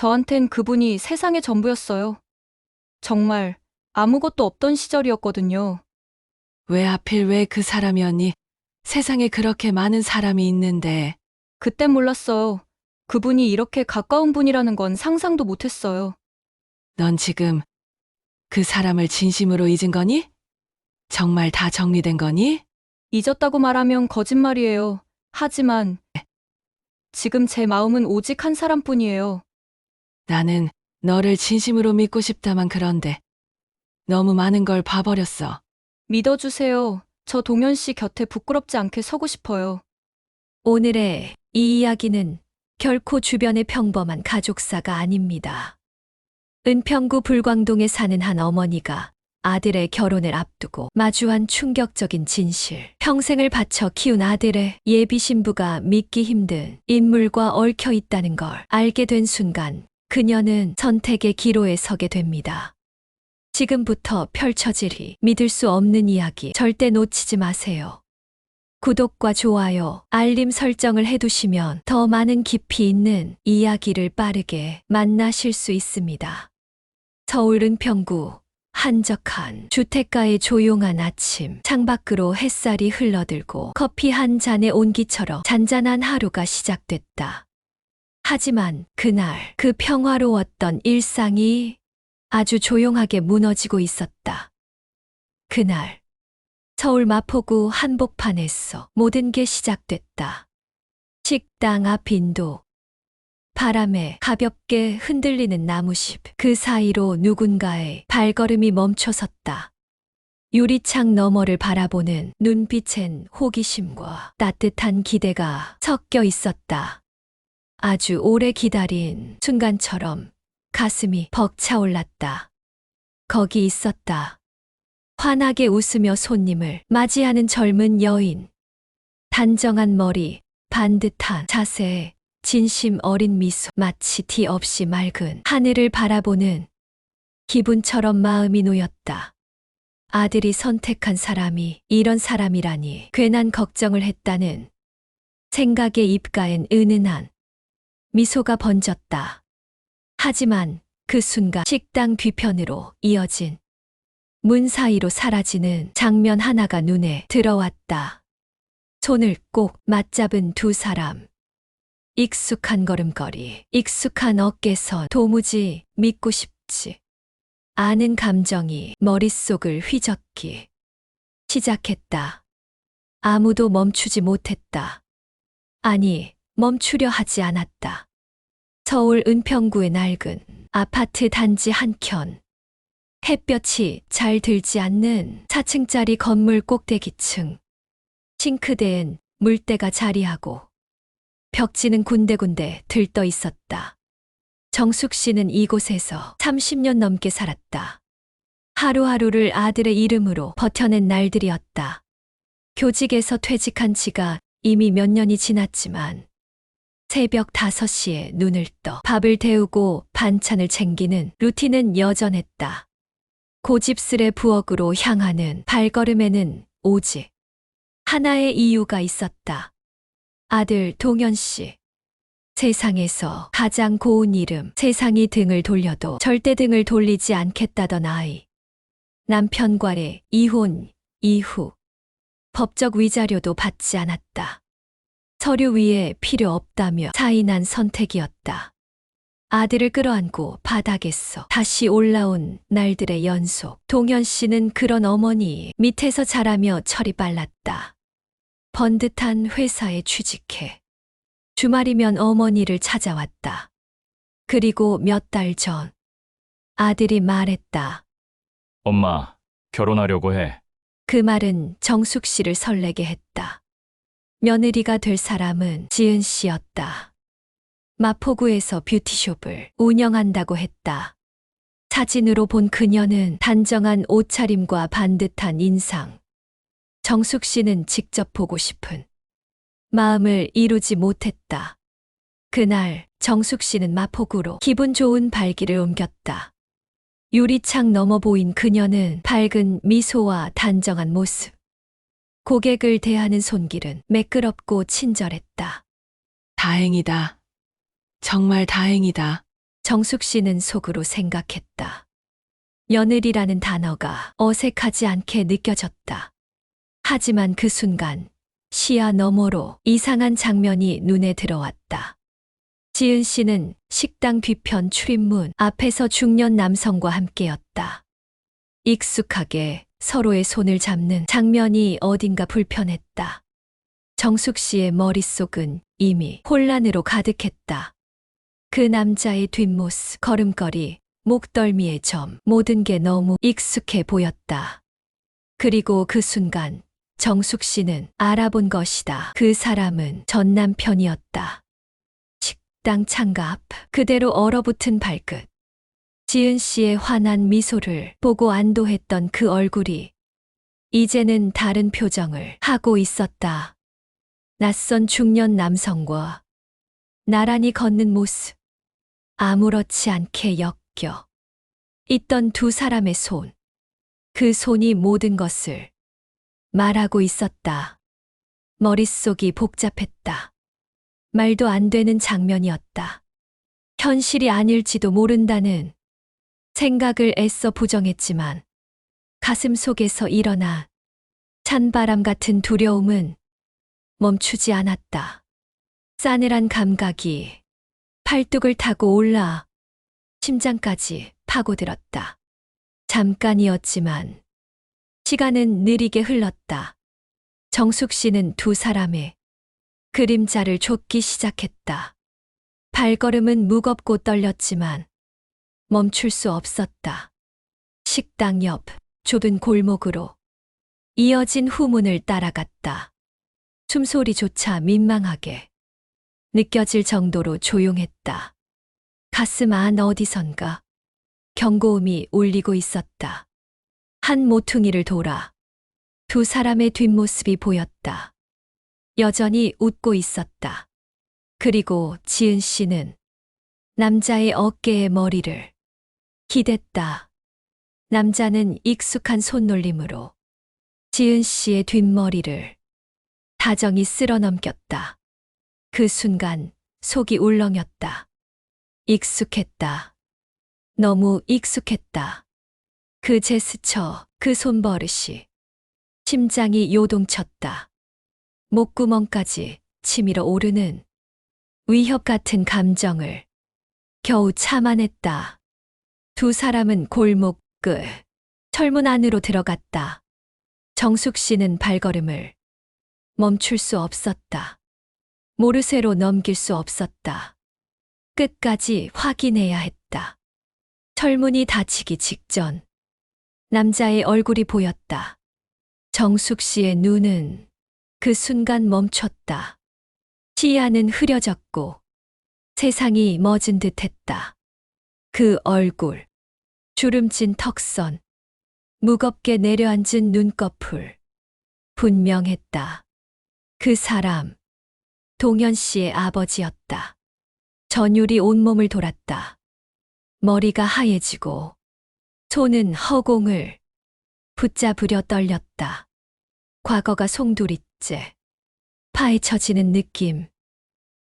저한텐 그분이 세상의 전부였어요. 정말 아무것도 없던 시절이었거든요. 왜 하필 왜 그 사람이었니? 세상에 그렇게 많은 사람이 있는데. 그땐 몰랐어요. 그분이 이렇게 가까운 분이라는 건 상상도 못했어요. 넌 지금 그 사람을 진심으로 잊은 거니? 정말 다 정리된 거니? 잊었다고 말하면 거짓말이에요. 하지만 지금 제 마음은 오직 한 사람뿐이에요. 나는 너를 진심으로 믿고 싶다만 그런데 너무 많은 걸 봐버렸어. 믿어주세요. 저 동현 씨 곁에 부끄럽지 않게 서고 싶어요. 오늘의 이 이야기는 결코 주변의 평범한 가족사가 아닙니다. 은평구 불광동에 사는 한 어머니가 아들의 결혼을 앞두고 마주한 충격적인 진실. 평생을 바쳐 키운 아들의 예비 신부가 믿기 힘든 인물과 얽혀 있다는 걸 알게 된 순간 그녀는 선택의 기로에 서게 됩니다. 지금부터 펼쳐지리 믿을 수 없는 이야기 절대 놓치지 마세요. 구독과 좋아요, 알림 설정을 해두시면 더 많은 깊이 있는 이야기를 빠르게 만나실 수 있습니다. 서울 은평구 한적한 주택가의 조용한 아침, 창밖으로 햇살이 흘러들고 커피 한 잔의 온기처럼 잔잔한 하루가 시작됐다. 하지만 그날 그 평화로웠던 일상이 아주 조용하게 무너지고 있었다. 그날 서울 마포구 한복판에서 모든 게 시작됐다. 식당 앞 인도, 바람에 가볍게 흔들리는 나무십, 그 사이로 누군가의 발걸음이 멈춰섰다. 유리창 너머를 바라보는 눈빛엔 호기심과 따뜻한 기대가 섞여 있었다. 아주 오래 기다린 순간처럼 가슴이 벅차올랐다. 거기 있었다. 환하게 웃으며 손님을 맞이하는 젊은 여인. 단정한 머리, 반듯한 자세, 진심 어린 미소, 마치 티 없이 맑은 하늘을 바라보는 기분처럼 마음이 놓였다. 아들이 선택한 사람이 이런 사람이라니 괜한 걱정을 했다는 생각에 입가엔 은은한 미소가 번졌다. 하지만 그 순간 식당 뒤편으로 이어진 문 사이로 사라지는 장면 하나가 눈에 들어왔다. 손을 꼭 맞잡은 두 사람. 익숙한 걸음걸이, 익숙한 어깨선, 도무지 믿고 싶지 않은 감정이 머릿속을 휘젓기 시작했다. 아무도 멈추지 못했다. 아니, 멈추려 하지 않았다. 서울 은평구의 낡은 아파트 단지 한켠. 햇볕이 잘 들지 않는 4층짜리 건물 꼭대기층. 싱크대엔 물때가 자리하고 벽지는 군데군데 들떠 있었다. 정숙 씨는 이곳에서 30년 넘게 살았다. 하루하루를 아들의 이름으로 버텨낸 날들이었다. 교직에서 퇴직한 지가 이미 몇 년이 지났지만 새벽 5시에 눈을 떠 밥을 데우고 반찬을 챙기는 루틴은 여전했다. 고집스레 부엌으로 향하는 발걸음에는 오직 하나의 이유가 있었다. 아들 동현 씨. 세상에서 가장 고운 이름, 세상이 등을 돌려도 절대 등을 돌리지 않겠다던 아이. 남편과의 이혼 이후 법적 위자료도 받지 않았다. 서류 위에 필요 없다며 사인한 선택이었다. 아들을 끌어안고 바닥에서 다시 올라온 날들의 연속. 동현 씨는 그런 어머니 밑에서 자라며 철이 빨랐다. 번듯한 회사에 취직해 주말이면 어머니를 찾아왔다. 그리고 몇 달 전 아들이 말했다. 엄마, 결혼하려고 해. 그 말은 정숙 씨를 설레게 했다. 며느리가 될 사람은 지은 씨였다. 마포구에서 뷰티숍을 운영한다고 했다. 사진으로 본 그녀는 단정한 옷차림과 반듯한 인상. 정숙 씨는 직접 보고 싶은 마음을 이루지 못했다. 그날 정숙 씨는 마포구로 기분 좋은 발길을 옮겼다. 유리창 너머 보인 그녀는 밝은 미소와 단정한 모습. 고객을 대하는 손길은 매끄럽고 친절했다. 다행이다. 정말 다행이다. 정숙 씨는 속으로 생각했다. 며느리라는 단어가 어색하지 않게 느껴졌다. 하지만 그 순간 시야 너머로 이상한 장면이 눈에 들어왔다. 지은 씨는 식당 뒤편 출입문 앞에서 중년 남성과 함께였다. 익숙하게 서로의 손을 잡는 장면이 어딘가 불편했다. 정숙 씨의 머릿속은 이미 혼란으로 가득했다. 그 남자의 뒷모습, 걸음걸이, 목덜미의 점, 모든 게 너무 익숙해 보였다. 그리고 그 순간 정숙 씨는 알아본 것이다. 그 사람은 전 남편이었다. 식당 창가 앞, 그대로 얼어붙은 발끝. 지은 씨의 환한 미소를 보고 안도했던 그 얼굴이 이제는 다른 표정을 하고 있었다. 낯선 중년 남성과 나란히 걷는 모습. 아무렇지 않게 엮여 있던 두 사람의 손. 그 손이 모든 것을 말하고 있었다. 머릿속이 복잡했다. 말도 안 되는 장면이었다. 현실이 아닐지도 모른다는 생각을 애써 부정했지만 가슴 속에서 일어나 찬바람 같은 두려움은 멈추지 않았다. 싸늘한 감각이 팔뚝을 타고 올라 심장까지 파고들었다. 잠깐이었지만 시간은 느리게 흘렀다. 정숙 씨는 두 사람의 그림자를 쫓기 시작했다. 발걸음은 무겁고 떨렸지만 멈출 수 없었다. 식당 옆 좁은 골목으로 이어진 후문을 따라갔다. 숨소리조차 민망하게 느껴질 정도로 조용했다. 가슴 안 어디선가 경고음이 울리고 있었다. 한 모퉁이를 돌아 두 사람의 뒷모습이 보였다. 여전히 웃고 있었다. 그리고 지은 씨는 남자의 어깨에 머리를 기댔다. 남자는 익숙한 손놀림으로 지은 씨의 뒷머리를 다정히 쓸어넘겼다. 그 순간 속이 울렁였다. 익숙했다. 너무 익숙했다. 그 제스처, 그 손버릇이 심장이 요동쳤다. 목구멍까지 치밀어 오르는 위협 같은 감정을 겨우 참아냈다. 두 사람은 골목 끝 철문 안으로 들어갔다. 정숙 씨는 발걸음을 멈출 수 없었다. 모르쇠로 넘길 수 없었다. 끝까지 확인해야 했다. 철문이 닫히기 직전 남자의 얼굴이 보였다. 정숙 씨의 눈은 그 순간 멈췄다. 시야는 흐려졌고 세상이 멎은 듯했다. 그 얼굴, 주름진 턱선, 무겁게 내려앉은 눈꺼풀. 분명했다. 그 사람, 동현 씨의 아버지였다. 전율이 온몸을 돌았다. 머리가 하얘지고 손은 허공을 붙잡으려 떨렸다. 과거가 송두리째 파헤쳐지는 느낌.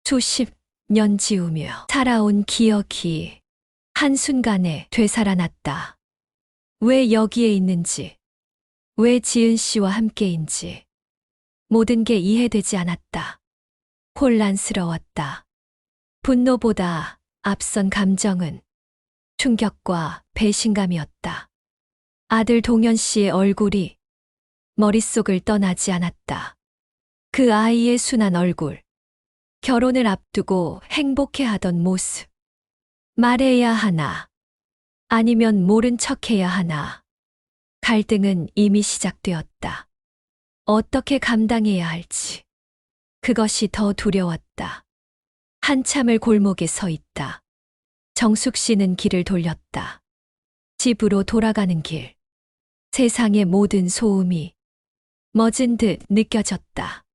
수십 년 지우며 살아온 기억이 한순간에 되살아났다. 왜 여기에 있는지, 왜 지은 씨와 함께인지 모든 게 이해되지 않았다. 혼란스러웠다. 분노보다 앞선 감정은 충격과 배신감이었다. 아들 동현 씨의 얼굴이 머릿속을 떠나지 않았다. 그 아이의 순한 얼굴, 결혼을 앞두고 행복해하던 모습. 말해야 하나, 아니면 모른 척해야 하나. 갈등은 이미 시작되었다. 어떻게 감당해야 할지. 그것이 더 두려웠다. 한참을 골목에 서 있다. 정숙 씨는 길을 돌렸다. 집으로 돌아가는 길. 세상의 모든 소음이 멎은 듯 느껴졌다.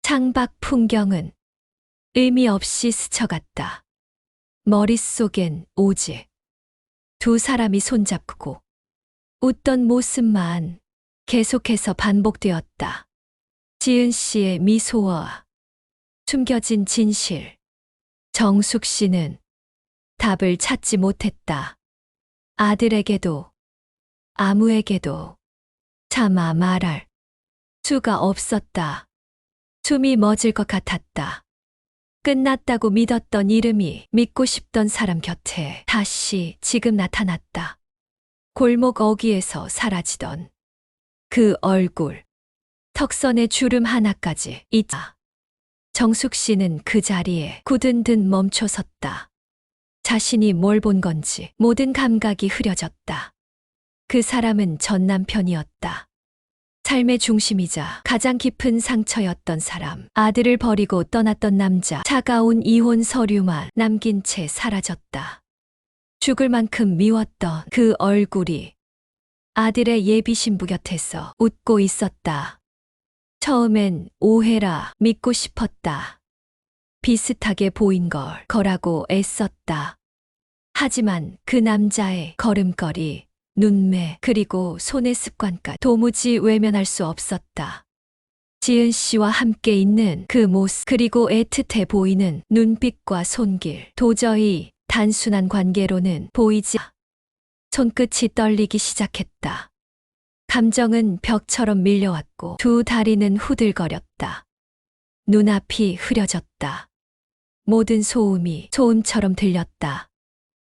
창밖 풍경은 의미 없이 스쳐갔다. 머릿속엔 오직 두 사람이 손잡고 웃던 모습만 계속해서 반복되었다. 지은 씨의 미소와 숨겨진 진실. 정숙 씨는 답을 찾지 못했다. 아들에게도, 아무에게도 차마 말할 수가 없었다. 숨이 멎을 것 같았다. 끝났다고 믿었던 이름이 믿고 싶던 사람 곁에 다시 지금 나타났다. 골목 어귀에서 사라지던 그 얼굴, 턱선에 주름 하나까지 있자. 정숙 씨는 그 자리에 굳은 듯 멈춰 섰다. 자신이 뭘 본 건지 모든 감각이 흐려졌다. 그 사람은 전 남편이었다. 삶의 중심이자 가장 깊은 상처였던 사람, 아들을 버리고 떠났던 남자, 차가운 이혼 서류만 남긴 채 사라졌다. 죽을 만큼 미웠던 그 얼굴이 아들의 예비 신부 곁에서 웃고 있었다. 처음엔 오해라 믿고 싶었다. 비슷하게 보인 거라고 애썼다. 하지만 그 남자의 걸음걸이, 눈매, 그리고 손의 습관까지 도무지 외면할 수 없었다. 지은 씨와 함께 있는 그 모습, 그리고 애틋해 보이는 눈빛과 손길, 도저히 단순한 관계로는 보이지 않았다. 손끝이 떨리기 시작했다. 감정은 벽처럼 밀려왔고 두 다리는 후들거렸다. 눈앞이 흐려졌다. 모든 소음이 소음처럼 들렸다.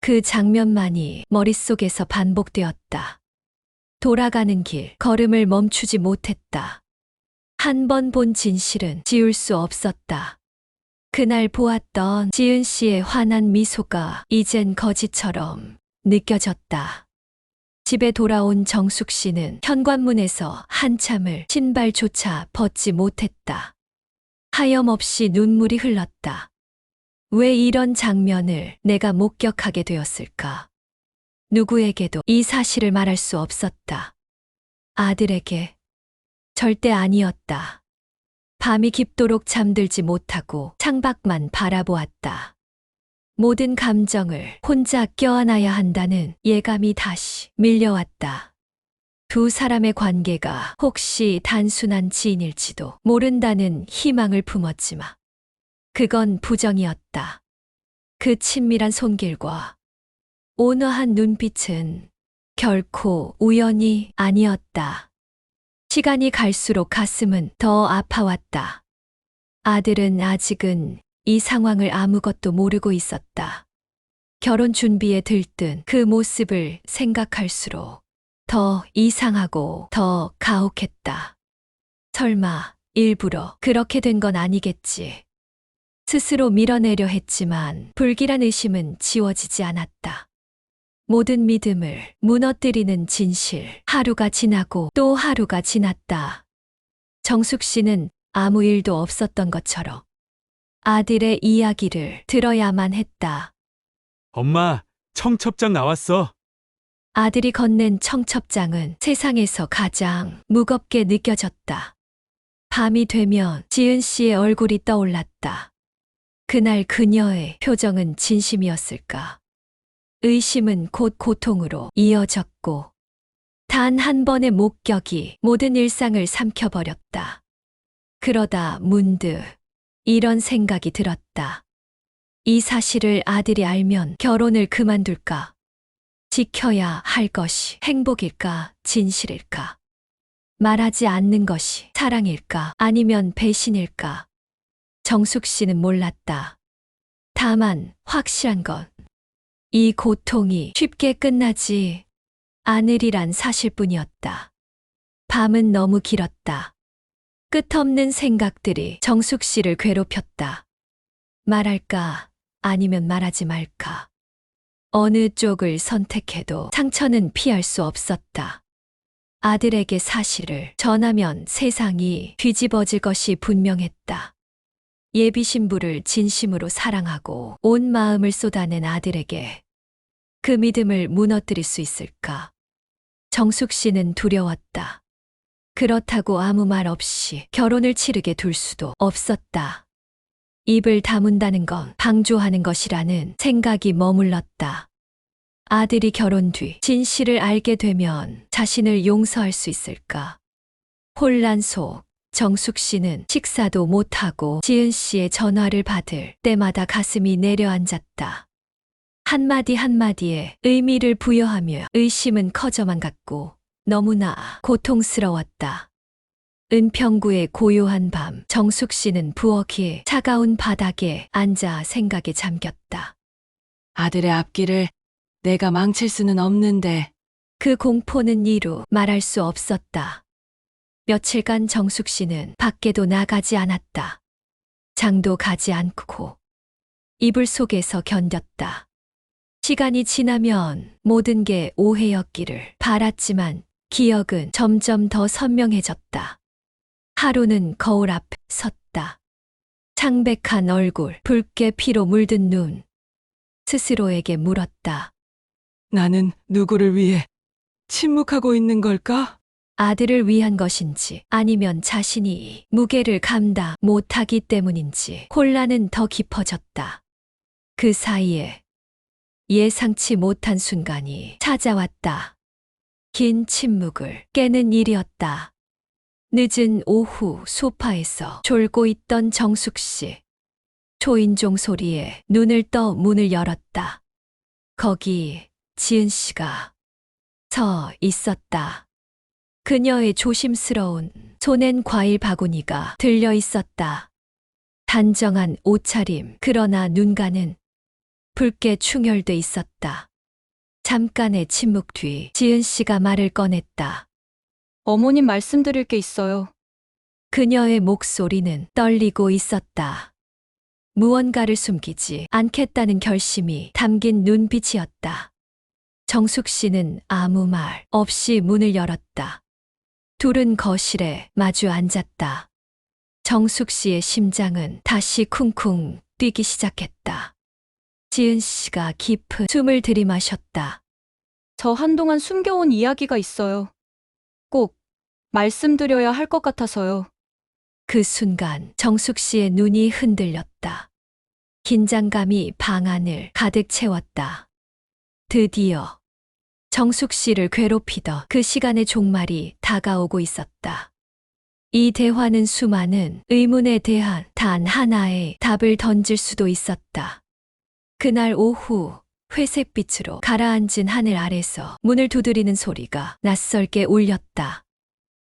그 장면만이 머릿속에서 반복되었다. 돌아가는 길, 걸음을 멈추지 못했다. 한 번 본 진실은 지울 수 없었다. 그날 보았던 지은 씨의 환한 미소가 이젠 거짓처럼 느껴졌다. 집에 돌아온 정숙 씨는 현관문에서 한참을 신발조차 벗지 못했다. 하염없이 눈물이 흘렀다. 왜 이런 장면을 내가 목격하게 되었을까? 누구에게도 이 사실을 말할 수 없었다. 아들에게 절대 아니었다. 밤이 깊도록 잠들지 못하고 창밖만 바라보았다. 모든 감정을 혼자 껴안아야 한다는 예감이 다시 밀려왔다. 두 사람의 관계가 혹시 단순한 지인일지도 모른다는 희망을 품었지만 그건 부정이었다. 그 친밀한 손길과 온화한 눈빛은 결코 우연이 아니었다. 시간이 갈수록 가슴은 더 아파왔다. 아들은 아직은 이 상황을 아무것도 모르고 있었다. 결혼 준비에 들뜬 그 모습을 생각할수록 더 이상하고 더 가혹했다. 설마 일부러 그렇게 된 건 아니겠지. 스스로 밀어내려 했지만 불길한 의심은 지워지지 않았다. 모든 믿음을 무너뜨리는 진실. 하루가 지나고 또 하루가 지났다. 정숙 씨는 아무 일도 없었던 것처럼 아들의 이야기를 들어야만 했다. 엄마, 청첩장 나왔어. 아들이 건넨 청첩장은 세상에서 가장 무겁게 느껴졌다. 밤이 되면 지은 씨의 얼굴이 떠올랐다. 그날 그녀의 표정은 진심이었을까? 의심은 곧 고통으로 이어졌고 단 한 번의 목격이 모든 일상을 삼켜버렸다. 그러다 문득 이런 생각이 들었다. 이 사실을 아들이 알면 결혼을 그만둘까? 지켜야 할 것이 행복일까? 진실일까? 말하지 않는 것이 사랑일까? 아니면 배신일까? 정숙 씨는 몰랐다. 다만 확실한 건 이 고통이 쉽게 끝나지 않으리란 사실뿐이었다. 밤은 너무 길었다. 끝없는 생각들이 정숙 씨를 괴롭혔다. 말할까? 아니면 말하지 말까? 어느 쪽을 선택해도 상처는 피할 수 없었다. 아들에게 사실을 전하면 세상이 뒤집어질 것이 분명했다. 예비 신부를 진심으로 사랑하고 온 마음을 쏟아낸 아들에게 그 믿음을 무너뜨릴 수 있을까? 정숙 씨는 두려웠다. 그렇다고 아무 말 없이 결혼을 치르게 둘 수도 없었다. 입을 다문다는 건 방조하는 것이라는 생각이 머물렀다. 아들이 결혼 뒤 진실을 알게 되면 자신을 용서할 수 있을까? 혼란 속 정숙 씨는 식사도 못하고 지은 씨의 전화를 받을 때마다 가슴이 내려앉았다. 한마디 한마디에 의미를 부여하며 의심은 커져만 갔고 너무나 고통스러웠다. 은평구의 고요한 밤, 정숙 씨는 부엌의 차가운 바닥에 앉아 생각에 잠겼다. 아들의 앞길을 내가 망칠 수는 없는데 그 공포는 이루 말할 수 없었다. 며칠간 정숙 씨는 밖에도 나가지 않았다. 장도 가지 않고 이불 속에서 견뎠다. 시간이 지나면 모든 게 오해였기를 바랐지만 기억은 점점 더 선명해졌다. 하루는 거울 앞에 섰다. 창백한 얼굴, 붉게 피로 물든 눈. 스스로에게 물었다. 나는 누구를 위해 침묵하고 있는 걸까? 아들을 위한 것인지 아니면 자신이 무게를 감당 못하기 때문인지 혼란은 더 깊어졌다. 그 사이에 예상치 못한 순간이 찾아왔다. 긴 침묵을 깨는 일이었다. 늦은 오후 소파에서 졸고 있던 정숙 씨. 초인종 소리에 눈을 떠 문을 열었다. 거기 지은 씨가 서 있었다. 그녀의 조심스러운 손엔 과일 바구니가 들려 있었다. 단정한 옷차림, 그러나 눈가는 붉게 충혈돼 있었다. 잠깐의 침묵 뒤 지은 씨가 말을 꺼냈다. 어머님 말씀드릴 게 있어요. 그녀의 목소리는 떨리고 있었다. 무언가를 숨기지 않겠다는 결심이 담긴 눈빛이었다. 정숙 씨는 아무 말 없이 문을 열었다. 둘은 거실에 마주 앉았다. 정숙 씨의 심장은 다시 쿵쿵 뛰기 시작했다. 지은 씨가 깊은 숨을 들이마셨다. 저 한동안 숨겨온 이야기가 있어요. 꼭 말씀드려야 할 것 같아서요. 그 순간 정숙 씨의 눈이 흔들렸다. 긴장감이 방 안을 가득 채웠다. 드디어 정숙 씨를 괴롭히던 그 시간의 종말이 다가오고 있었다. 이 대화는 수많은 의문에 대한 단 하나의 답을 던질 수도 있었다. 그날 오후 회색빛으로 가라앉은 하늘 아래서 문을 두드리는 소리가 낯설게 울렸다.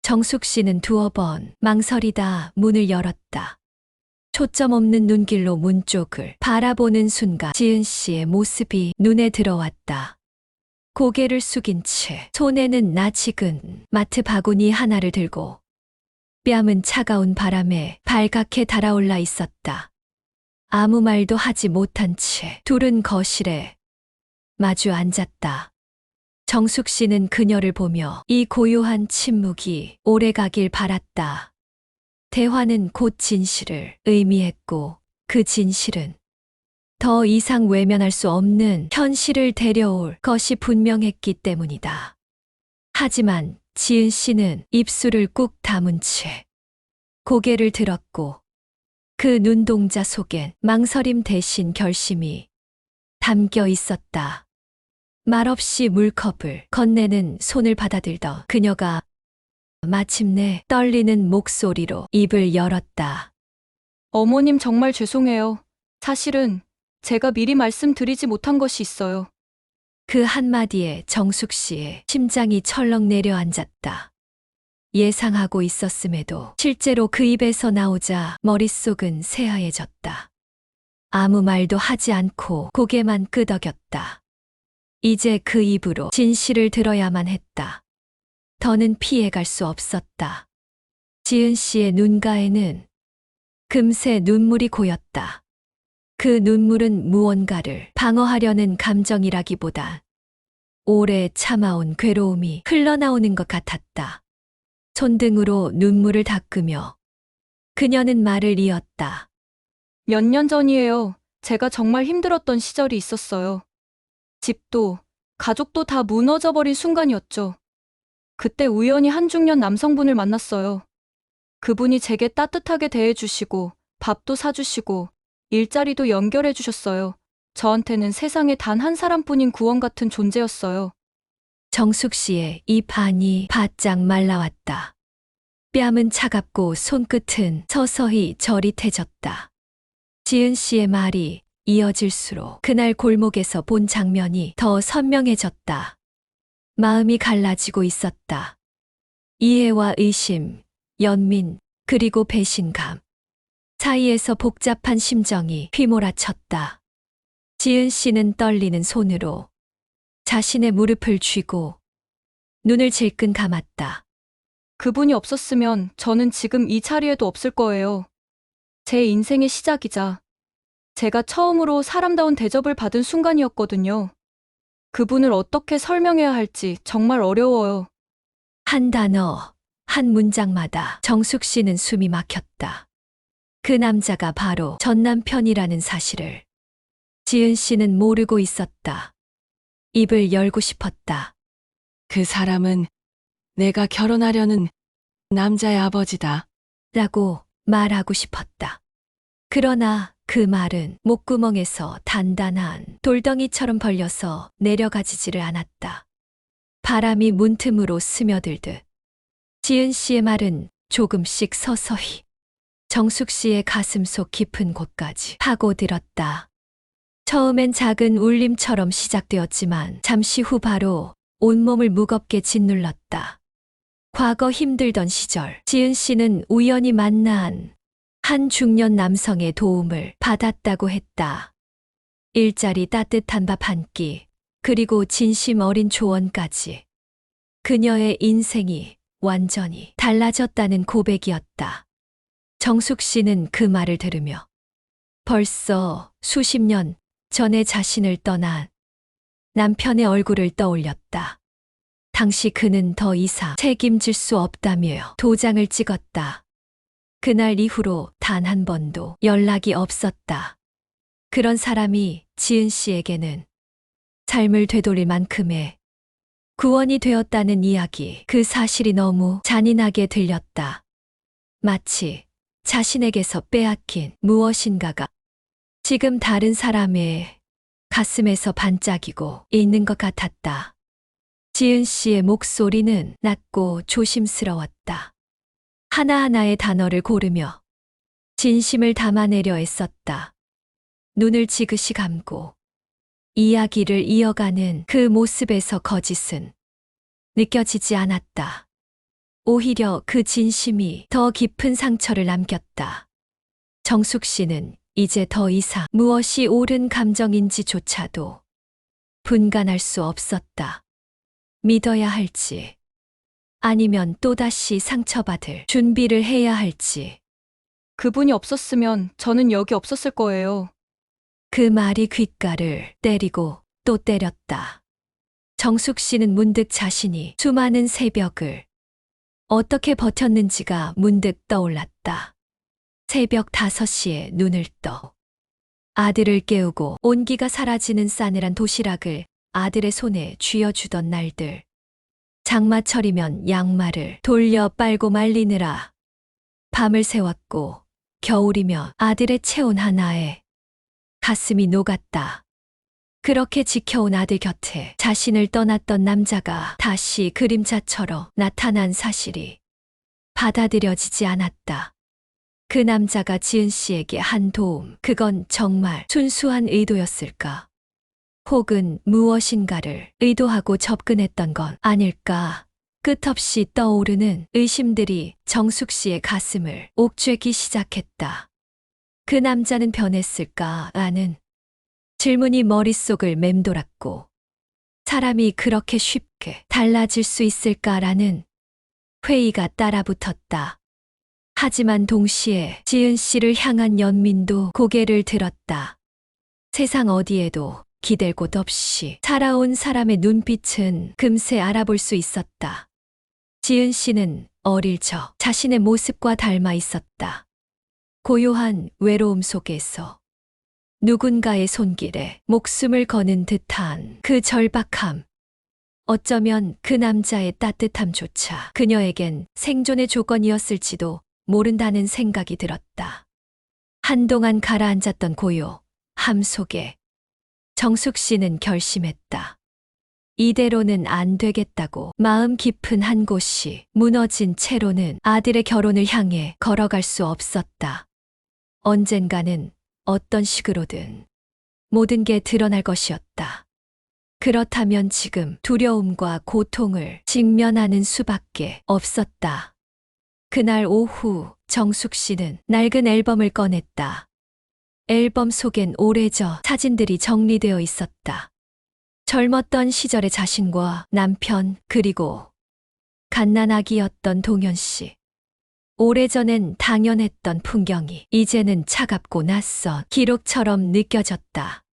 정숙 씨는 두어 번 망설이다 문을 열었다. 초점 없는 눈길로 문 쪽을 바라보는 순간 지은 씨의 모습이 눈에 들어왔다. 고개를 숙인 채 손에는 낯익은 마트 바구니 하나를 들고 뺨은 차가운 바람에 발갛게 달아올라 있었다. 아무 말도 하지 못한 채 둘은 거실에 마주 앉았다. 정숙 씨는 그녀를 보며 이 고요한 침묵이 오래가길 바랐다. 대화는 곧 진실을 의미했고 그 진실은 더 이상 외면할 수 없는 현실을 데려올 것이 분명했기 때문이다. 하지만 지은 씨는 입술을 꾹 다문 채 고개를 들었고 그 눈동자 속엔 망설임 대신 결심이 담겨 있었다. 말없이 물컵을 건네는 손을 받아들던 그녀가 마침내 떨리는 목소리로 입을 열었다. 어머님 정말 죄송해요. 사실은 제가 미리 말씀드리지 못한 것이 있어요. 그 한마디에 정숙 씨의 심장이 철렁 내려앉았다. 예상하고 있었음에도 실제로 그 입에서 나오자 머릿속은 새하얘졌다. 아무 말도 하지 않고 고개만 끄덕였다. 이제 그 입으로 진실을 들어야만 했다. 더는 피해갈 수 없었다. 지은 씨의 눈가에는 금세 눈물이 고였다. 그 눈물은 무언가를 방어하려는 감정이라기보다 오래 참아온 괴로움이 흘러나오는 것 같았다. 손등으로 눈물을 닦으며 그녀는 말을 이었다. 몇 년 전이에요. 제가 정말 힘들었던 시절이 있었어요. 집도, 가족도 다 무너져버린 순간이었죠. 그때 우연히 한 중년 남성분을 만났어요. 그분이 제게 따뜻하게 대해주시고, 밥도 사주시고, 일자리도 연결해 주셨어요. 저한테는 세상에 단 한 사람뿐인 구원 같은 존재였어요. 정숙 씨의 입 안이 바짝 말라왔다. 뺨은 차갑고 손끝은 서서히 저릿해졌다. 지은 씨의 말이 이어질수록 그날 골목에서 본 장면이 더 선명해졌다. 마음이 갈라지고 있었다. 이해와 의심, 연민, 그리고 배신감. 사이에서 복잡한 심정이 휘몰아쳤다. 지은 씨는 떨리는 손으로 자신의 무릎을 쥐고 눈을 질끈 감았다. 그분이 없었으면 저는 지금 이 자리에도 없을 거예요. 제 인생의 시작이자 제가 처음으로 사람다운 대접을 받은 순간이었거든요. 그분을 어떻게 설명해야 할지 정말 어려워요. 한 단어, 한 문장마다 정숙 씨는 숨이 막혔다. 그 남자가 바로 전 남편이라는 사실을 지은 씨는 모르고 있었다. 입을 열고 싶었다. 그 사람은 내가 결혼하려는 남자의 아버지다. 라고 말하고 싶었다. 그러나 그 말은 목구멍에서 단단한 돌덩이처럼 벌려서 내려가지지를 않았다. 바람이 문틈으로 스며들듯 지은 씨의 말은 조금씩 서서히 정숙 씨의 가슴 속 깊은 곳까지 파고들었다. 처음엔 작은 울림처럼 시작되었지만 잠시 후 바로 온몸을 무겁게 짓눌렀다. 과거 힘들던 시절, 지은 씨는 우연히 만난 한 중년 남성의 도움을 받았다고 했다. 일자리 따뜻한 밥 한 끼, 그리고 진심 어린 조언까지. 그녀의 인생이 완전히 달라졌다는 고백이었다. 정숙 씨는 그 말을 들으며 벌써 수십 년 전에 자신을 떠난 남편의 얼굴을 떠올렸다. 당시 그는 더 이상 책임질 수 없다며 도장을 찍었다. 그날 이후로 단 한 번도 연락이 없었다. 그런 사람이 지은 씨에게는 삶을 되돌릴 만큼의 구원이 되었다는 이야기, 그 사실이 너무 잔인하게 들렸다. 마치 자신에게서 빼앗긴 무엇인가가 지금 다른 사람의 가슴에서 반짝이고 있는 것 같았다. 지은 씨의 목소리는 낮고 조심스러웠다. 하나하나의 단어를 고르며 진심을 담아내려 애썼다. 눈을 지그시 감고 이야기를 이어가는 그 모습에서 거짓은 느껴지지 않았다. 오히려 그 진심이 더 깊은 상처를 남겼다. 정숙 씨는 이제 더 이상 무엇이 옳은 감정인지조차도 분간할 수 없었다. 믿어야 할지, 아니면 또다시 상처받을 준비를 해야 할지. 그분이 없었으면 저는 여기 없었을 거예요. 그 말이 귓가를 때리고 또 때렸다. 정숙 씨는 문득 자신이 수많은 새벽을 어떻게 버텼는지가 문득 떠올랐다. 새벽 5시에 눈을 떠 아들을 깨우고 온기가 사라지는 싸늘한 도시락을 아들의 손에 쥐어주던 날들. 장마철이면 양말을 돌려 빨고 말리느라 밤을 새웠고, 겨울이면 아들의 체온 하나에 가슴이 녹았다. 그렇게 지켜온 아들 곁에 자신을 떠났던 남자가 다시 그림자처럼 나타난 사실이 받아들여지지 않았다. 그 남자가 지은 씨에게 한 도움, 그건 정말 순수한 의도였을까? 혹은 무엇인가를 의도하고 접근했던 건 아닐까? 끝없이 떠오르는 의심들이 정숙 씨의 가슴을 옥죄기 시작했다. 그 남자는 변했을까? 라는 질문이 머릿속을 맴돌았고, 사람이 그렇게 쉽게 달라질 수 있을까라는 회의가 따라붙었다. 하지만 동시에 지은 씨를 향한 연민도 고개를 들었다. 세상 어디에도 기댈 곳 없이 살아온 사람의 눈빛은 금세 알아볼 수 있었다. 지은 씨는 어릴 적 자신의 모습과 닮아 있었다. 고요한 외로움 속에서 누군가의 손길에 목숨을 거는 듯한 그 절박함. 어쩌면 그 남자의 따뜻함조차 그녀에겐 생존의 조건이었을지도 모른다는 생각이 들었다. 한동안 가라앉았던 고요함 속에 정숙 씨는 결심했다. 이대로는 안 되겠다고. 마음 깊은 한 곳이 무너진 채로는 아들의 결혼을 향해 걸어갈 수 없었다. 언젠가는 어떤 식으로든 모든 게 드러날 것이었다. 그렇다면 지금 두려움과 고통을 직면하는 수밖에 없었다. 그날 오후 정숙 씨는 낡은 앨범을 꺼냈다. 앨범 속엔 오래전 사진들이 정리되어 있었다. 젊었던 시절의 자신과 남편, 그리고 갓난아기였던 동현 씨. 오래전엔 당연했던 풍경이 이제는 차갑고 낯선 기록처럼 느껴졌다.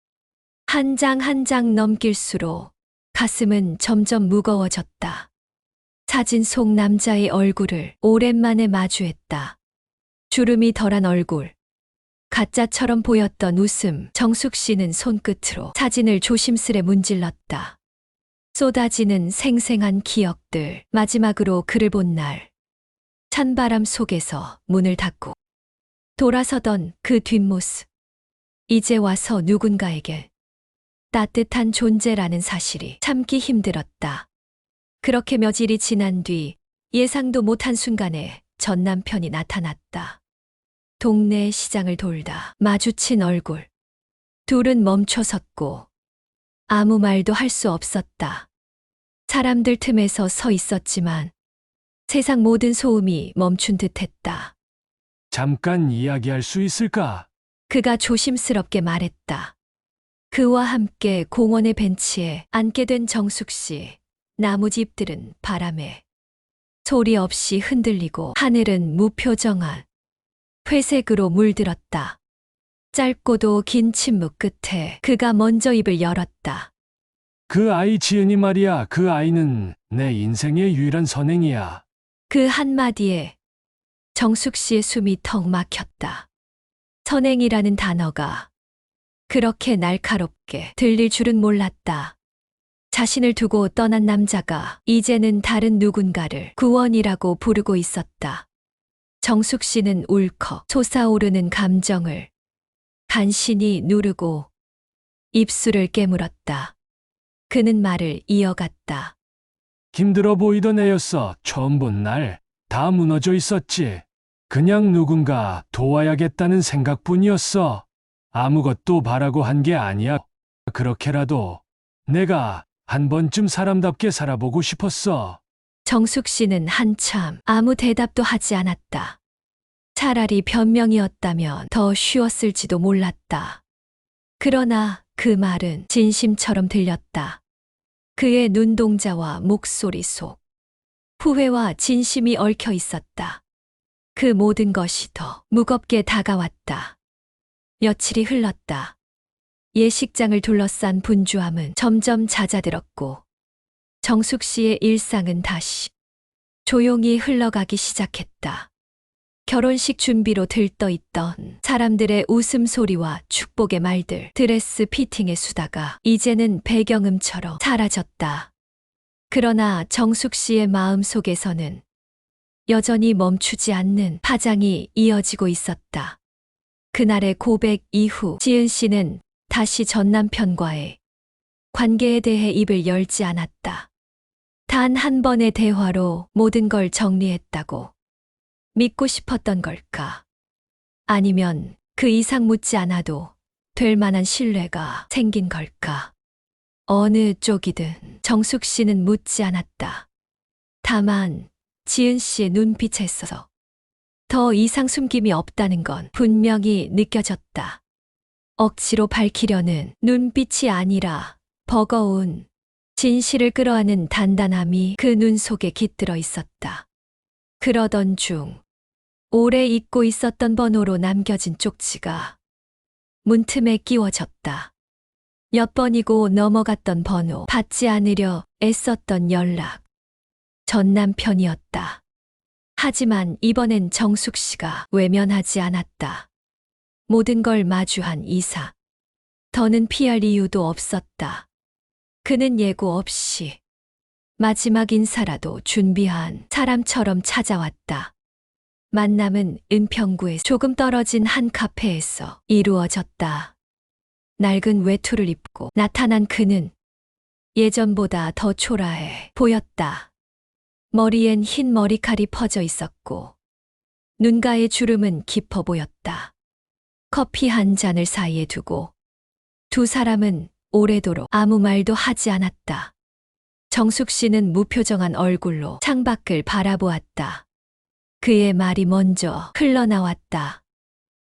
한 장 한 장 넘길수록 가슴은 점점 무거워졌다. 사진 속 남자의 얼굴을 오랜만에 마주했다. 주름이 덜한 얼굴, 가짜처럼 보였던 웃음. 정숙 씨는 손끝으로 사진을 조심스레 문질렀다. 쏟아지는 생생한 기억들. 마지막으로 그를 본 날. 찬바람 속에서 문을 닫고 돌아서던 그 뒷모습. 이제 와서 누군가에게 따뜻한 존재라는 사실이 참기 힘들었다. 그렇게 며칠이 지난 뒤 예상도 못한 순간에 전 남편이 나타났다. 동네 시장을 돌다 마주친 얼굴. 둘은 멈춰 섰고 아무 말도 할 수 없었다. 사람들 틈에서 서 있었지만 세상 모든 소음이 멈춘 듯했다. 잠깐 이야기할 수 있을까? 그가 조심스럽게 말했다. 그와 함께 공원의 벤치에 앉게 된 정숙 씨. 나무집들은 바람에 소리 없이 흔들리고 하늘은 무표정한 회색으로 물들었다. 짧고도 긴 침묵 끝에 그가 먼저 입을 열었다. 그 아이 지은이 말이야. 그 아이는 내 인생의 유일한 선행이야. 그 한마디에 정숙 씨의 숨이 턱 막혔다. 선행이라는 단어가 그렇게 날카롭게 들릴 줄은 몰랐다. 자신을 두고 떠난 남자가 이제는 다른 누군가를 구원이라고 부르고 있었다. 정숙 씨는 울컥 솟아오르는 감정을 간신히 누르고 입술을 깨물었다. 그는 말을 이어갔다. 힘들어 보이던 애였어. 처음 본 날 다 무너져 있었지. 그냥 누군가 도와야겠다는 생각뿐이었어. 아무것도 바라고 한 게 아니야. 그렇게라도 내가 한 번쯤 사람답게 살아보고 싶었어. 정숙 씨는 한참 아무 대답도 하지 않았다. 차라리 변명이었다면 더 쉬웠을지도 몰랐다. 그러나 그 말은 진심처럼 들렸다. 그의 눈동자와 목소리 속 후회와 진심이 얽혀 있었다. 그 모든 것이 더 무겁게 다가왔다. 며칠이 흘렀다. 예식장을 둘러싼 분주함은 점점 잦아들었고 정숙 씨의 일상은 다시 조용히 흘러가기 시작했다. 결혼식 준비로 들떠있던 사람들의 웃음소리와 축복의 말들, 드레스 피팅의 수다가 이제는 배경음처럼 사라졌다. 그러나 정숙 씨의 마음 속에서는 여전히 멈추지 않는 파장이 이어지고 있었다. 그날의 고백 이후 지은 씨는 다시 전 남편과의 관계에 대해 입을 열지 않았다. 단 한 번의 대화로 모든 걸 정리했다고 믿고 싶었던 걸까? 아니면 그 이상 묻지 않아도 될 만한 신뢰가 생긴 걸까? 어느 쪽이든 정숙 씨는 묻지 않았다. 다만 지은 씨의 눈빛에서 더 이상 숨김이 없다는 건 분명히 느껴졌다. 억지로 밝히려는 눈빛이 아니라 버거운 진실을 끌어안는 단단함이 그 눈 속에 깃들어 있었다. 그러던 중 오래 잊고 있었던 번호로 남겨진 쪽지가 문틈에 끼워졌다. 몇 번이고 넘어갔던 번호, 받지 않으려 애썼던 연락. 전 남편이었다. 하지만 이번엔 정숙 씨가 외면하지 않았다. 모든 걸 마주한 이사. 더는 피할 이유도 없었다. 그는 예고 없이 마지막 인사라도 준비한 사람처럼 찾아왔다. 만남은 은평구에 조금 떨어진 한 카페에서 이루어졌다. 낡은 외투를 입고 나타난 그는 예전보다 더 초라해 보였다. 머리엔 흰 머리칼이 퍼져 있었고 눈가의 주름은 깊어 보였다. 커피 한 잔을 사이에 두고 두 사람은 오래도록 아무 말도 하지 않았다. 정숙 씨는 무표정한 얼굴로 창밖을 바라보았다. 그의 말이 먼저 흘러나왔다.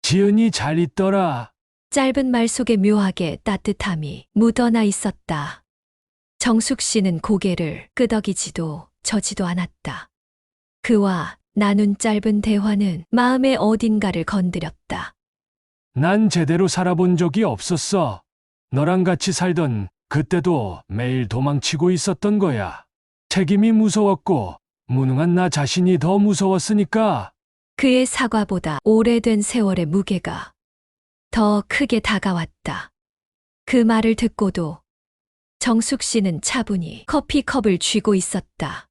지은이 잘 있더라. 짧은 말 속에 묘하게 따뜻함이 묻어나 있었다. 정숙 씨는 고개를 끄덕이지도 저지도 않았다. 그와 나눈 짧은 대화는 마음의 어딘가를 건드렸다. 난 제대로 살아본 적이 없었어. 너랑 같이 살던 그때도 매일 도망치고 있었던 거야. 책임이 무서웠고 무능한 나 자신이 더 무서웠으니까. 그의 사과보다 오래된 세월의 무게가 더 크게 다가왔다. 그 말을 듣고도 정숙 씨는 차분히 커피컵을 쥐고 있었다.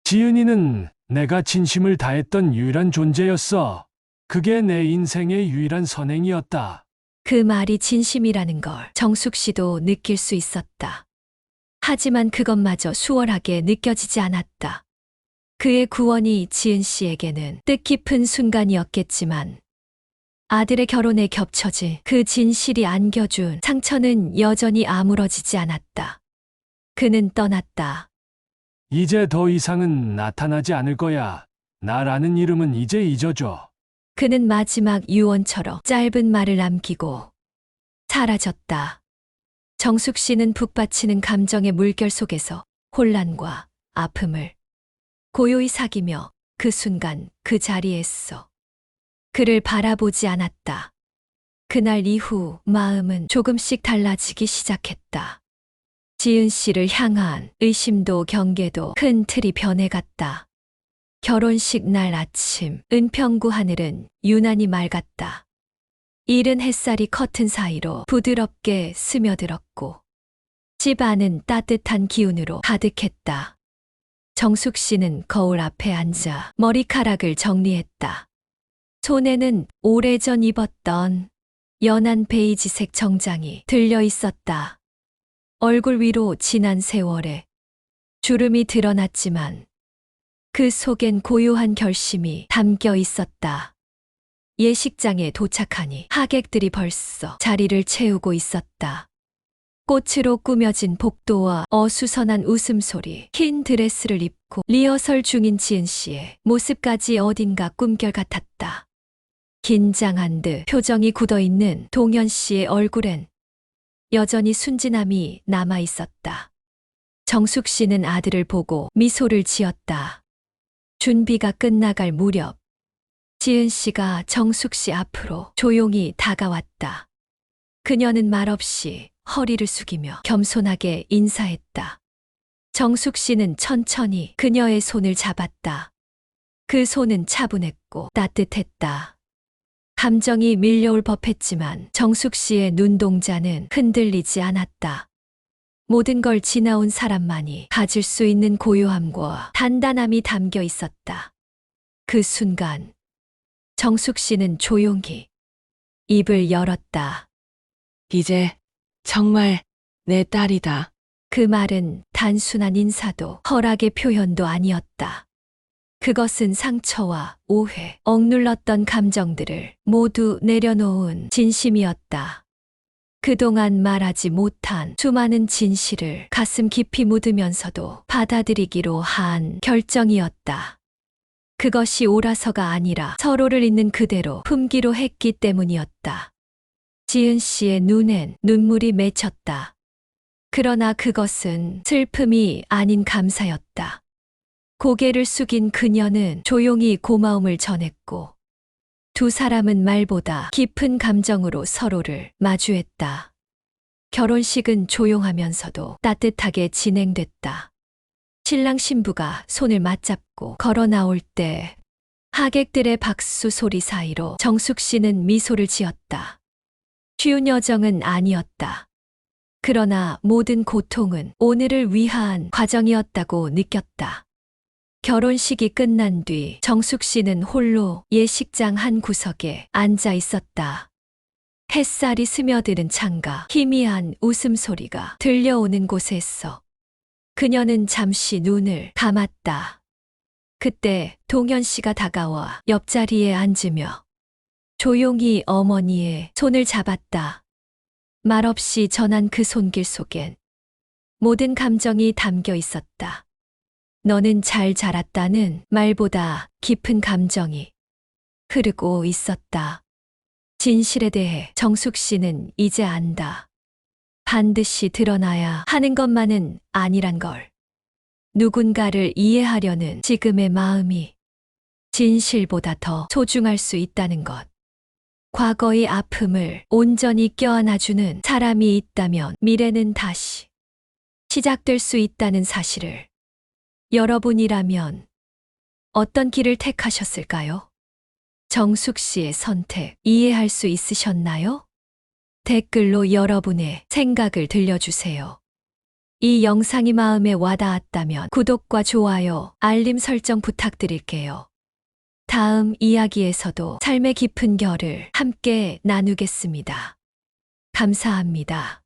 지은이는 내가 진심을 다했던 유일한 존재였어. 그게 내 인생의 유일한 선행이었다. 그 말이 진심이라는 걸 정숙 씨도 느낄 수 있었다. 하지만 그것마저 수월하게 느껴지지 않았다. 그의 구원이 지은 씨에게는 뜻깊은 순간이었겠지만 아들의 결혼에 겹쳐진 그 진실이 안겨준 상처는 여전히 아물어지지 않았다. 그는 떠났다. 이제 더 이상은 나타나지 않을 거야. 나라는 이름은 이제 잊어줘. 그는 마지막 유언처럼 짧은 말을 남기고 사라졌다. 정숙 씨는 북받치는 감정의 물결 속에서 혼란과 아픔을 고요히 사귀며 그 순간 그 자리에 서 그를 바라보지 않았다. 그날 이후 마음은 조금씩 달라지기 시작했다. 지은 씨를 향한 의심도 경계도 큰 틀이 변해갔다. 결혼식 날 아침 은평구 하늘은 유난히 맑았다. 이른 햇살이 커튼 사이로 부드럽게 스며들었고 집 안은 따뜻한 기운으로 가득했다. 정숙 씨는 거울 앞에 앉아 머리카락을 정리했다. 손에는 오래전 입었던 연한 베이지색 정장이 들려 있었다. 얼굴 위로 지난 세월의 주름이 드러났지만 그 속엔 고요한 결심이 담겨 있었다. 예식장에 도착하니 하객들이 벌써 자리를 채우고 있었다. 꽃으로 꾸며진 복도와 어수선한 웃음소리, 흰 드레스를 입고 리허설 중인 지은 씨의 모습까지 어딘가 꿈결 같았다. 긴장한 듯 표정이 굳어있는 동현 씨의 얼굴엔 여전히 순진함이 남아 있었다. 정숙 씨는 아들을 보고 미소를 지었다. 준비가 끝나갈 무렵 지은 씨가 정숙 씨 앞으로 조용히 다가왔다. 그녀는 말없이 허리를 숙이며 겸손하게 인사했다. 정숙 씨는 천천히 그녀의 손을 잡았다. 그 손은 차분했고 따뜻했다. 감정이 밀려올 법했지만 정숙 씨의 눈동자는 흔들리지 않았다. 모든 걸 지나온 사람만이 가질 수 있는 고요함과 단단함이 담겨 있었다. 그 순간 정숙 씨는 조용히 입을 열었다. 이제 정말 내 딸이다. 그 말은 단순한 인사도 허락의 표현도 아니었다. 그것은 상처와 오해, 억눌렀던 감정들을 모두 내려놓은 진심이었다. 그동안 말하지 못한 수많은 진실을 가슴 깊이 묻으면서도 받아들이기로 한 결정이었다. 그것이 옳아서가 아니라 서로를 있는 그대로 품기로 했기 때문이었다. 지은 씨의 눈엔 눈물이 맺혔다. 그러나 그것은 슬픔이 아닌 감사였다. 고개를 숙인 그녀는 조용히 고마움을 전했고 두 사람은 말보다 깊은 감정으로 서로를 마주했다. 결혼식은 조용하면서도 따뜻하게 진행됐다. 신랑 신부가 손을 맞잡고 걸어 나올 때 하객들의 박수 소리 사이로 정숙 씨는 미소를 지었다. 쉬운 여정은 아니었다. 그러나 모든 고통은 오늘을 위한 과정이었다고 느꼈다. 결혼식이 끝난 뒤 정숙 씨는 홀로 예식장 한 구석에 앉아 있었다. 햇살이 스며드는 창가, 희미한 웃음소리가 들려오는 곳에서 그녀는 잠시 눈을 감았다. 그때 동현 씨가 다가와 옆자리에 앉으며 조용히 어머니의 손을 잡았다. 말없이 전한 그 손길 속엔 모든 감정이 담겨 있었다. 너는 잘 자랐다는 말보다 깊은 감정이 흐르고 있었다. 진실에 대해 정숙 씨는 이제 안다. 반드시 드러나야 하는 것만은 아니란 걸. 누군가를 이해하려는 지금의 마음이 진실보다 더 소중할 수 있다는 것. 과거의 아픔을 온전히 껴안아주는 사람이 있다면 미래는 다시 시작될 수 있다는 사실을 여러분이라면 어떤 길을 택하셨을까요? 정숙 씨의 선택 이해할 수 있으셨나요? 댓글로 여러분의 생각을 들려주세요. 이 영상이 마음에 와닿았다면 구독과 좋아요, 알림 설정 부탁드릴게요. 다음 이야기에서도 삶의 깊은 결을 함께 나누겠습니다. 감사합니다.